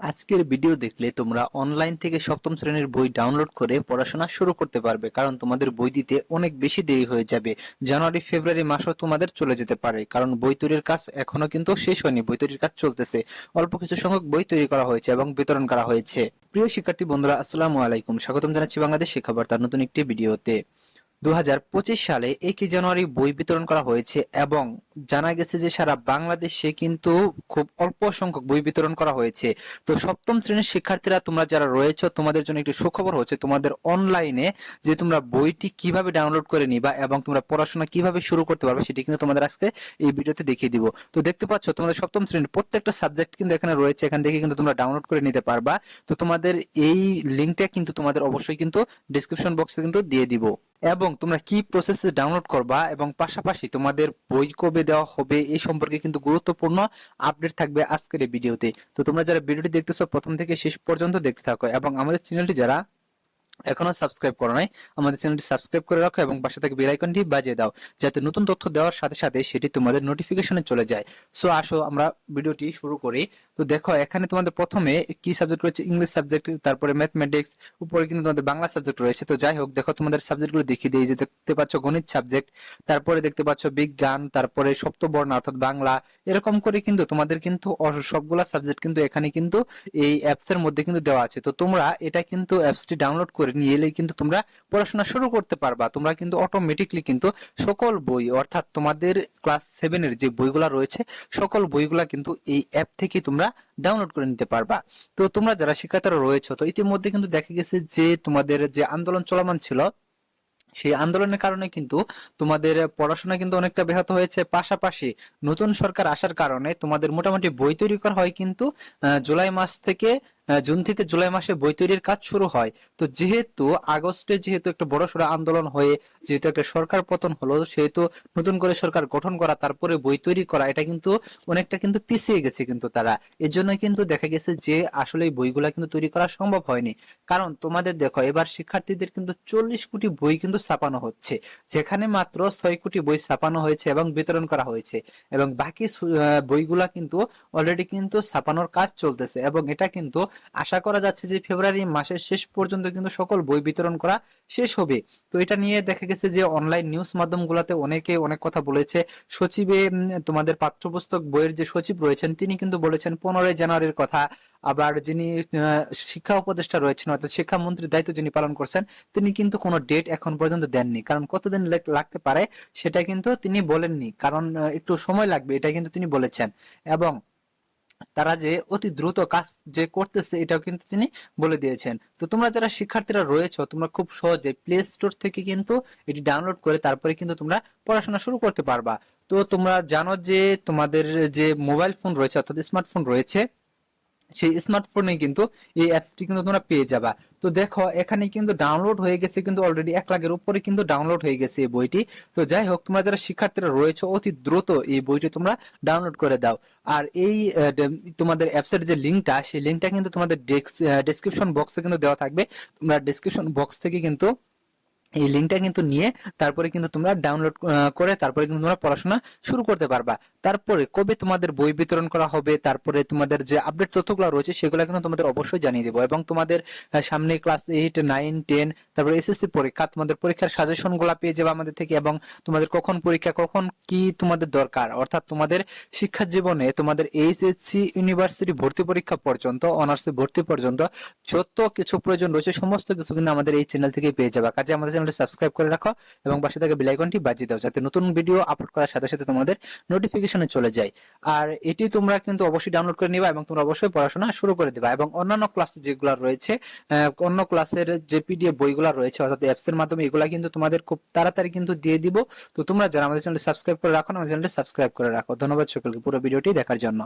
আজকের ভিডিও দেখলে তোমরা অনলাইন থেকে সপ্তম শ্রেণীর বই ডাউনলোড করে পড়াশোনা শুরু করতে পারবে, কারণ তোমাদের বই দিতে অনেক বেশি দেরি হয়ে যাবে। জানুয়ারি ফেব্রুয়ারি মাসও তোমাদের চলে যেতে পারে, কারণ বই তৈরির কাজ এখনো কিন্তু শেষ হয়নি, বই তৈরির কাজ চলতেছে। অল্প কিছু সংখ্যক বই তৈরি করা হয়েছে এবং বিতরণ করা হয়েছে। প্রিয় শিক্ষার্থী বন্ধুরা, আসসালামু আলাইকুম, স্বাগতম জানাচ্ছি বাংলাদেশ শিক্ষাবার্তার নতুন একটি ভিডিওতে। 2025 সালে 1 জানুয়ারি বই বিতরণ করা হয়েছে এবং জানা গেছে যে সারা বাংলাদেশে কিন্তু খুব অল্প সংখ্যক বই বিতরণ করা হয়েছে। তো সপ্তম শ্রেণীর শিক্ষার্থীরা তোমরা যারা রয়েছে, তোমাদের জন্য একটি সুখবর হচ্ছে, তোমাদের অনলাইনে যে তোমরা বইটি কিভাবে ডাউনলোড করে নিবা এবং তোমরা পড়াশোনা কিভাবে শুরু করতে পারবে সেটি কিন্তু তোমাদের আজকে এই ভিডিওতে দেখিয়ে দিব। তো দেখতে পাচ্ছ তোমাদের সপ্তম শ্রেণীর প্রত্যেকটা সাবজেক্ট কিন্তু এখানে রয়েছে, এখান থেকে কিন্তু তোমরা ডাউনলোড করে নিতে পারবা। তো তোমাদের এই লিঙ্কটা কিন্তু তোমাদের অবশ্যই কিন্তু ডেসক্রিপশন বক্সে কিন্তু দিয়ে দিব। এবং তোমরা কি প্রসেসে ডাউনলোড করবা এবং পাশাপাশি তোমাদের বই কবে দেওয়া হবে এই সম্পর্কে কিন্তু গুরুত্বপূর্ণ আপডেট থাকবে আজকের এই ভিডিওতে। তো তোমরা যারা ভিডিওটি দেখতেছো প্রথম থেকে শেষ পর্যন্ত দেখতে থাকো এবং আমাদের চ্যানেলটি যারা এখনো সাবস্ক্রাইব করো নাই, আমাদের চ্যানেলটি সাবস্ক্রাইব করে রাখো এবং পাশে থেকে বেল আইকনটি বাজিয়ে দাও, যাতে নতুন তথ্য দেওয়ার সাথে সাথে সেটি তোমাদের নোটিফিকেশনে চলে যায়। সো আসো আমরা ভিডিওটি শুরু করি। তো দেখো এখানে তোমাদের প্রথমে কি সাবজেক্ট রয়েছে, ইংলিশ সাবজেক্ট, তারপরে ম্যাথমেটিক্স, উপরে কিন্তু তোমাদের বাংলা সাবজেক্ট রয়েছে। তো যাই হোক, দেখো তোমাদের সাবজেক্টগুলো দেখিয়ে দিই। যে দেখতে পাচ্ছ গণিত সাবজেক্ট, তারপরে দেখতে পাচ্ছ বিজ্ঞান, তারপরে সপ্তবর্ণ অর্থাৎ বাংলা, এরকম করে কিন্তু তোমাদের কিন্তু সবগুলা সাবজেক্ট কিন্তু এখানে কিন্তু এই অ্যাপস এর মধ্যে কিন্তু দেওয়া আছে। তো তোমরা এটা কিন্তু অ্যাপসটি ডাউনলোড করে নিয়ে এলেই কিন্তু তোমরা পড়াশোনা শুরু করতে পারবা। তোমরা কিন্তু অটোমেটিকলি কিন্তু সকল বই অর্থাৎ তোমাদের ক্লাস 7 এর যে বইগুলা রয়েছে সকল বইগুলা কিন্তু এই অ্যাপ থেকে তোমরা ডাউনলোড করে নিতে পারবা। তো তোমরা যারা শিক্ষার্থীরা রয়েছে, তো ইতিমধ্যে কিন্তু দেখা গেছে যে তোমাদের যে আন্দোলন চলমান ছিল, সেই আন্দোলনের কারণে কিন্তু তোমাদের পড়াশোনা কিন্তু অনেকটা ব্যাহত হয়েছে। পাশাপাশি নতুন সরকার আসার কারণে তোমাদের মোটামুটি বই তৈরি করা হয় কিন্তু জুলাই মাস থেকে জুন থেকে জুলাই মাসে বই তৈরির কাজ শুরু হয়। তো যেহেতু আগস্টে যেহেতু একটা বড়সড় আন্দোলন হয়ে যেহেতু একটা সরকার পতন হলো, সেহেতু নতুন করে সরকার গঠন করা তারপরে বই তৈরি করা এটা কিন্তু অনেকটা কিন্তু পিছিয়ে গেছে কিন্তু তারা। এর জন্য কিন্তু দেখা গেছে যে আসলে এই বইগুলা কিন্তু তৈরি করা সম্ভব হয়নি। কারণ তোমাদের দেখো এবার শিক্ষার্থীদের কিন্তু 40 কোটি বই কিন্তু ছাপানো হচ্ছে, যেখানে মাত্র 6 কোটি বই ছাপানো হয়েছে এবং বিতরণ করা হয়েছে, এবং বাকি বইগুলা কিন্তু অলরেডি কিন্তু ছাপানোর কাজ চলতেছে এবং এটা কিন্তু আশা করা যাচ্ছে যে ফেব্রুয়ারি মাসের শেষ পর্যন্ত কিন্তু সকল বই বিতরণ করা শেষ হবে। তো এটা নিয়ে দেখা গেছে যে অনলাইন নিউজ মাধ্যমগুলোতে অনেকে অনেক কথা বলেছে। সচিবে তোমাদের পাঠ্যপুস্তক বইয়ের যে সচিব রয়েছেন তিনি কিন্তু বলেছেন 15 জানুয়ারির কথা। আবার যিনি শিক্ষা উপদেষ্টা রয়েছেন অর্থাৎ শিক্ষামন্ত্রীর দায়িত্ব যিনি পালন করছেন তিনি কিন্তু কোনো ডেট এখন পর্যন্ত দেননি, কারণ কতদিন লাগতে পারে সেটা কিন্তু তিনি বলেননি, কারণ একটু সময় লাগবে এটা কিন্তু তিনি বলেছেন। এবং তারা যে অতি দ্রুত কাজ যে করতেছে এটাও কিন্তু তিনি বলে দিয়েছেন। তো তোমরা যারা শিক্ষার্থীরা রয়েছে তোমরা খুব সহজে প্লে স্টোর থেকে কিন্তু এটি ডাউনলোড করে তারপরে কিন্তু তোমরা পড়াশোনা শুরু করতে পারবা। তো তোমরা জানো যে তোমাদের যে মোবাইল ফোন রয়েছে অর্থাৎ স্মার্টফোন রয়েছে, সেই স্মার্টফোনে কিন্তু এই অ্যাপসটি কিন্তু তোমরা পেয়ে যাবা। তো দেখো এখানে কিন্তু ডাউনলোড হয়ে গেছে কিন্তু অলরেডি 1 লাখের উপরে কিন্তু ডাউনলোড হয়ে গেছে এই বইটি। তো যাই হোক, তোমরা যারা শিক্ষার্থীরা রয়েছে অতি দ্রুত এই বইটি তোমরা ডাউনলোড করে দাও। আর এই তোমাদের অ্যাপসের যে লিঙ্কটা সেই লিঙ্কটা কিন্তু তোমাদের ডেসক্রিপশন বক্সে কিন্তু দেওয়া থাকবে। তোমরা ডেসক্রিপশন বক্স থেকে কিন্তু এই লিঙ্কটা কিন্তু নিয়ে তারপরে কিন্তু তোমরা ডাউনলোড করে তারপরে কিন্তু তোমরা পড়াশোনা শুরু করতে পারবা। তারপরে কবে তোমাদের বই বিতরণ করা হবে, তারপরে তোমাদের যে আপডেট তথ্যগুলো রয়েছে সেগুলো কিন্তু তোমাদের অবশ্যই জানিয়ে দেবো। এবং তোমাদের সামনে ক্লাস 8 9 10 তারপরে এসএসসি পরীক্ষা, তোমাদের পরীক্ষার সাজেশন গুলা পেয়ে যাবে আমাদের থেকে। এবং তোমাদের কখন পরীক্ষা, কখন কি তোমাদের দরকার, অর্থাৎ তোমাদের শিক্ষা জীবনে তোমাদের এইচএসসি ইউনিভার্সিটি ভর্তি পরীক্ষা পর্যন্ত, অনার্স ভর্তি পর্যন্ত যত কিছু প্রয়োজন রয়েছে সমস্ত কিছু কিন্তু আমাদের এই চ্যানেল থেকে পেয়ে যাবে। কাজে আমাদের চ্যানেলটি সাবস্ক্রাইব করে রাখো এবং পাশে থাকা বেল আইকনটি বাজিয়ে দাও, যাতে নতুন ভিডিও আপলোড করার সাথে সাথে তোমাদের নোটিফিকেশনে চলে যায়। আর এটি তোমরা কিন্তু অবশ্যই ডাউনলোড করে নিবা এবং তোমরা অবশ্যই পড়াশোনা শুরু করে দিবা। এবং অন্যান্য ক্লাস যেগুলো রয়েছে, অন্য ক্লাসের যে পিডিএফ বইগুলো রয়েছে অর্থাৎ অ্যাপস এর মাধ্যমে, এগুলা কিন্তু তোমাদের খুব তাড়াতাড়ি কিন্তু দিয়ে দিব। তো তোমরা যারা আমাদের চ্যানেলটি সাবস্ক্রাইব করে রাখো, আমাদের চ্যানেলটি সাবস্ক্রাইব করে রাখো। ধন্যবাদ সকলকে পুরো ভিডিওটি দেখার জন্য।